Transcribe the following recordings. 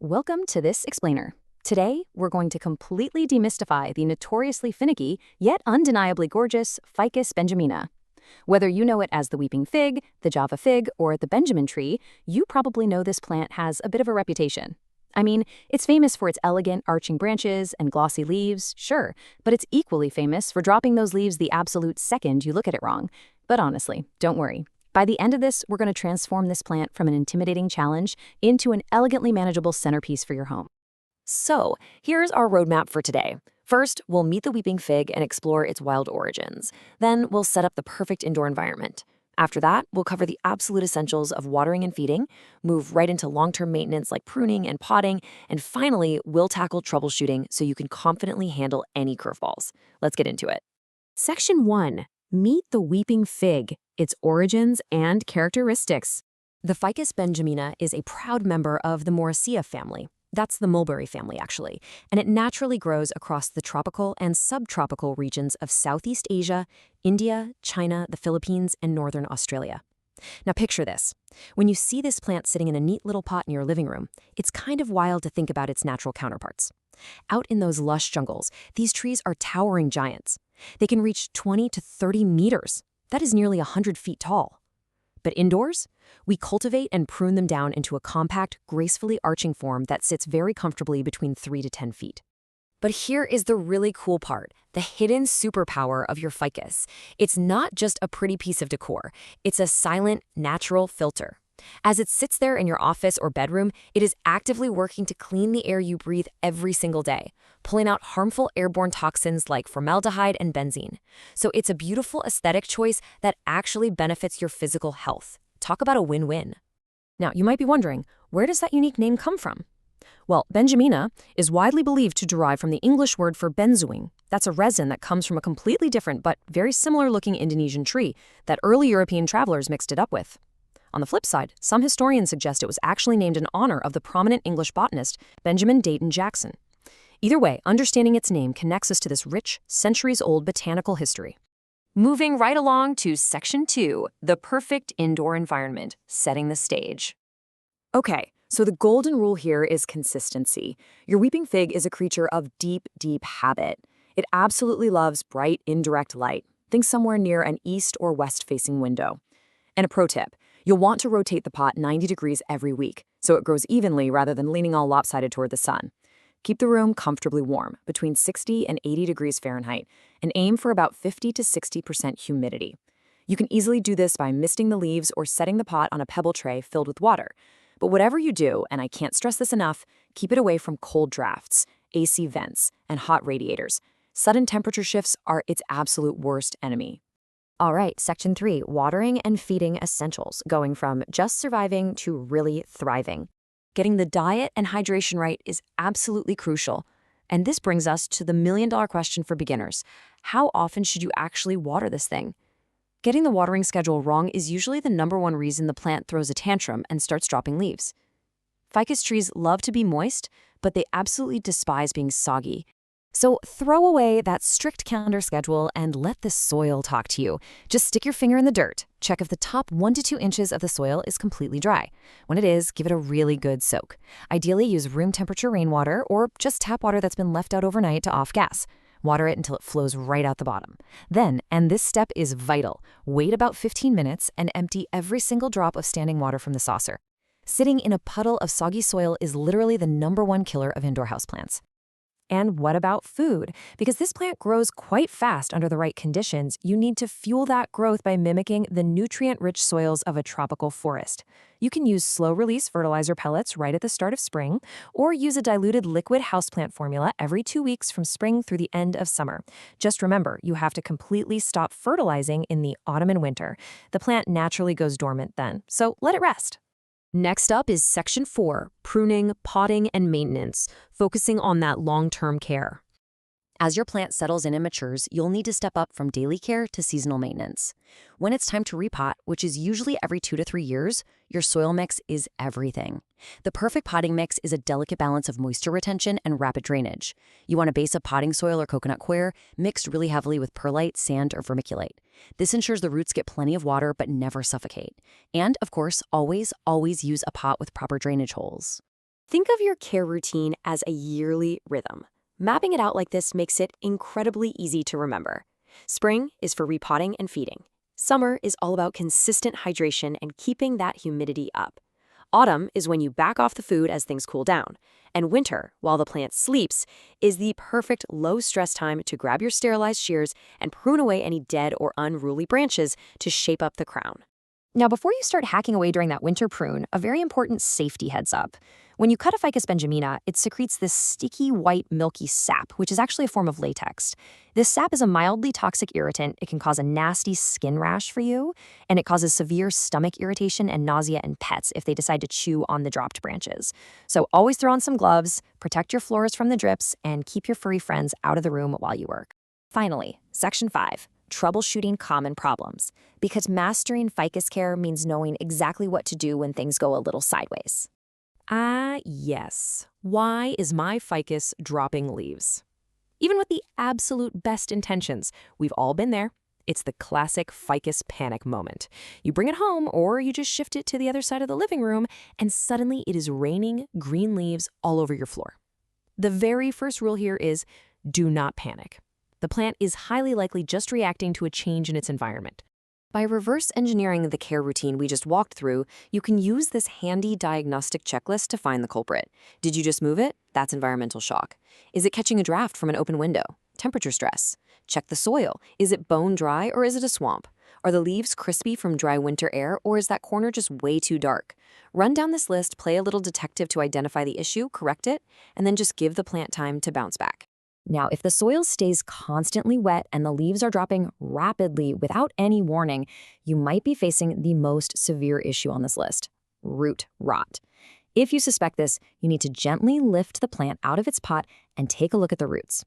Welcome to this explainer. Today, we're going to completely demystify the notoriously finicky, yet undeniably gorgeous Ficus benjamina. Whether you know it as the weeping fig, the Java fig, or the Benjamin tree, you probably know this plant has a bit of a reputation. I mean, it's famous for its elegant arching branches and glossy leaves, sure, but it's equally famous for dropping those leaves the absolute second you look at it wrong. But honestly, don't worry. By the end of this, we're going to transform this plant from an intimidating challenge into an elegantly manageable centerpiece for your home. So, here's our roadmap for today. First, we'll meet the weeping fig and explore its wild origins. Then, we'll set up the perfect indoor environment. After that, we'll cover the absolute essentials of watering and feeding, move right into long-term maintenance like pruning and potting, and finally, we'll tackle troubleshooting so you can confidently handle any curveballs. Let's get into it. Section 1. Meet the weeping fig, its origins and characteristics. The Ficus benjamina is a proud member of the Moraceae family. That's the mulberry family, actually, and it naturally grows across the tropical and subtropical regions of Southeast Asia, India, China, the Philippines, and northern Australia. Now picture this. When you see this plant sitting in a neat little pot in your living room, it's kind of wild to think about its natural counterparts. Out in those lush jungles, these trees are towering giants. They can reach 20 to 30 meters. That is nearly 100 feet tall. But indoors, we cultivate and prune them down into a compact, gracefully arching form that sits very comfortably between 3 to 10 feet. But here is the really cool part, the hidden superpower of your ficus. It's not just a pretty piece of decor. It's a silent, natural filter. As it sits there in your office or bedroom, it is actively working to clean the air you breathe every single day, pulling out harmful airborne toxins like formaldehyde and benzene. So it's a beautiful aesthetic choice that actually benefits your physical health. Talk about a win-win. Now, you might be wondering, where does that unique name come from? Well, Benjamina is widely believed to derive from the English word for benzoin. That's a resin that comes from a completely different but very similar-looking Indonesian tree that early European travelers mixed it up with. On the flip side, some historians suggest it was actually named in honor of the prominent English botanist Benjamin Dayton Jackson. Either way, understanding its name connects us to this rich, centuries-old botanical history. Moving right along to Section 2, the perfect indoor environment, setting the stage. Okay, so the golden rule here is consistency. Your weeping fig is a creature of deep, deep habit. It absolutely loves bright, indirect light. Think somewhere near an east or west-facing window. And a pro tip. You'll want to rotate the pot 90 degrees every week, so it grows evenly rather than leaning all lopsided toward the sun. Keep the room comfortably warm, between 60 and 80 degrees Fahrenheit, and aim for about 50 to 60% humidity. You can easily do this by misting the leaves or setting the pot on a pebble tray filled with water. But whatever you do, and I can't stress this enough, keep it away from cold drafts, AC vents, and hot radiators. Sudden temperature shifts are its absolute worst enemy. All right, Section 3, watering and feeding essentials, going from just surviving to really thriving. Getting the diet and hydration right is absolutely crucial. And this brings us to the million-dollar question for beginners. How often should you actually water this thing? Getting the watering schedule wrong is usually the #1 reason the plant throws a tantrum and starts dropping leaves. Ficus trees love to be moist, but they absolutely despise being soggy. So throw away that strict calendar schedule and let the soil talk to you. Just stick your finger in the dirt. Check if the top 1 to 2 inches of the soil is completely dry. When it is, give it a really good soak. Ideally, use room temperature rainwater or just tap water that's been left out overnight to off gas. Water it until it flows right out the bottom. Then, and this step is vital, wait about 15 minutes and empty every single drop of standing water from the saucer. Sitting in a puddle of soggy soil is literally the #1 killer of indoor houseplants. And what about food? Because this plant grows quite fast under the right conditions, you need to fuel that growth by mimicking the nutrient-rich soils of a tropical forest. You can use slow-release fertilizer pellets right at the start of spring, or use a diluted liquid houseplant formula every 2 weeks from spring through the end of summer. Just remember, you have to completely stop fertilizing in the autumn and winter. The plant naturally goes dormant then, so let it rest. Next up is Section 4, pruning, potting, and maintenance, focusing on that long-term care. As your plant settles in and matures, you'll need to step up from daily care to seasonal maintenance. When it's time to repot, which is usually every 2 to 3 years, your soil mix is everything. The perfect potting mix is a delicate balance of moisture retention and rapid drainage. You want a base of potting soil or coconut coir mixed really heavily with perlite, sand, or vermiculite. This ensures the roots get plenty of water but never suffocate. And, of course, always use a pot with proper drainage holes. Think of your care routine as a yearly rhythm. Mapping it out like this makes it incredibly easy to remember. Spring is for repotting and feeding. Summer is all about consistent hydration and keeping that humidity up. Autumn is when you back off the food as things cool down. And winter, while the plant sleeps, is the perfect low-stress time to grab your sterilized shears and prune away any dead or unruly branches to shape up the crown. Now, before you start hacking away during that winter prune, a very important safety heads up. When you cut a Ficus benjamina, it secretes this sticky, white, milky sap, which is actually a form of latex. This sap is a mildly toxic irritant. It can cause a nasty skin rash for you, and it causes severe stomach irritation and nausea in pets if they decide to chew on the dropped branches. So always throw on some gloves, protect your floors from the drips, and keep your furry friends out of the room while you work. Finally, Section 5. Troubleshooting common problems, because mastering ficus care means knowing exactly what to do when things go a little sideways. Yes. Why is my ficus dropping leaves? Even with the absolute best intentions, we've all been there. It's the classic ficus panic moment. You bring it home, or you just shift it to the other side of the living room, and suddenly it is raining green leaves all over your floor. The very first rule here is do not panic. The plant is highly likely just reacting to a change in its environment. By reverse engineering the care routine we just walked through, you can use this handy diagnostic checklist to find the culprit. Did you just move it? That's environmental shock. Is it catching a draft from an open window? Temperature stress. Check the soil. Is it bone dry or is it a swamp? Are the leaves crispy from dry winter air or is that corner just way too dark? Run down this list, play a little detective to identify the issue, correct it, and then just give the plant time to bounce back. Now, if the soil stays constantly wet and the leaves are dropping rapidly without any warning, you might be facing the most severe issue on this list: root rot. If you suspect this, you need to gently lift the plant out of its pot and take a look at the roots.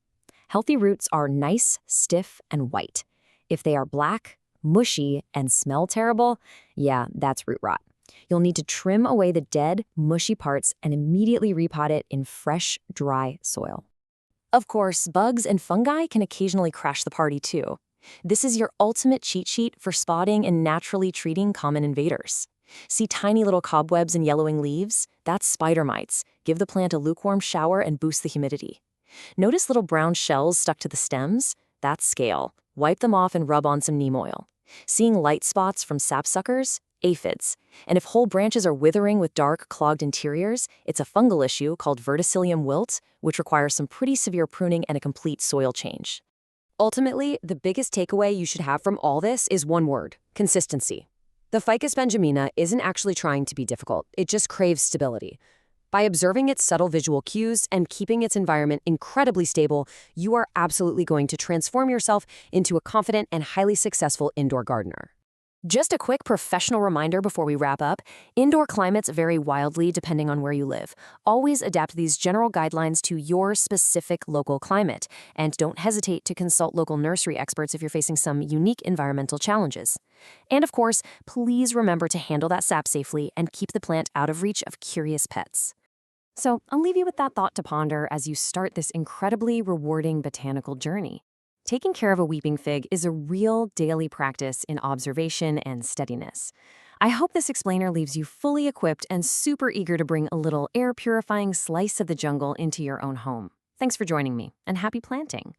Healthy roots are nice, stiff, and white. If they are black, mushy, and smell terrible, yeah, that's root rot. You'll need to trim away the dead, mushy parts and immediately repot it in fresh, dry soil. Of course, bugs and fungi can occasionally crash the party too. This is your ultimate cheat sheet for spotting and naturally treating common invaders. See tiny little cobwebs and yellowing leaves? That's spider mites. Give the plant a lukewarm shower and boost the humidity. Notice little brown shells stuck to the stems? That's scale. Wipe them off and rub on some neem oil. Seeing light spots from sapsuckers? Aphids. And if whole branches are withering with dark, clogged interiors, it's a fungal issue called verticillium wilt, which requires some pretty severe pruning and a complete soil change. Ultimately, the biggest takeaway you should have from all this is one word: consistency. The Ficus benjamina isn't actually trying to be difficult, it just craves stability. By observing its subtle visual cues and keeping its environment incredibly stable, you are absolutely going to transform yourself into a confident and highly successful indoor gardener. Just a quick professional reminder before we wrap up: indoor climates vary wildly depending on where you live. Always adapt these general guidelines to your specific local climate, and don't hesitate to consult local nursery experts if you're facing some unique environmental challenges. And of course, please remember to handle that sap safely and keep the plant out of reach of curious pets. So I'll leave you with that thought to ponder as you start this incredibly rewarding botanical journey. Taking care of a weeping fig is a real daily practice in observation and steadiness. I hope this explainer leaves you fully equipped and super eager to bring a little air-purifying slice of the jungle into your own home. Thanks for joining me, and happy planting!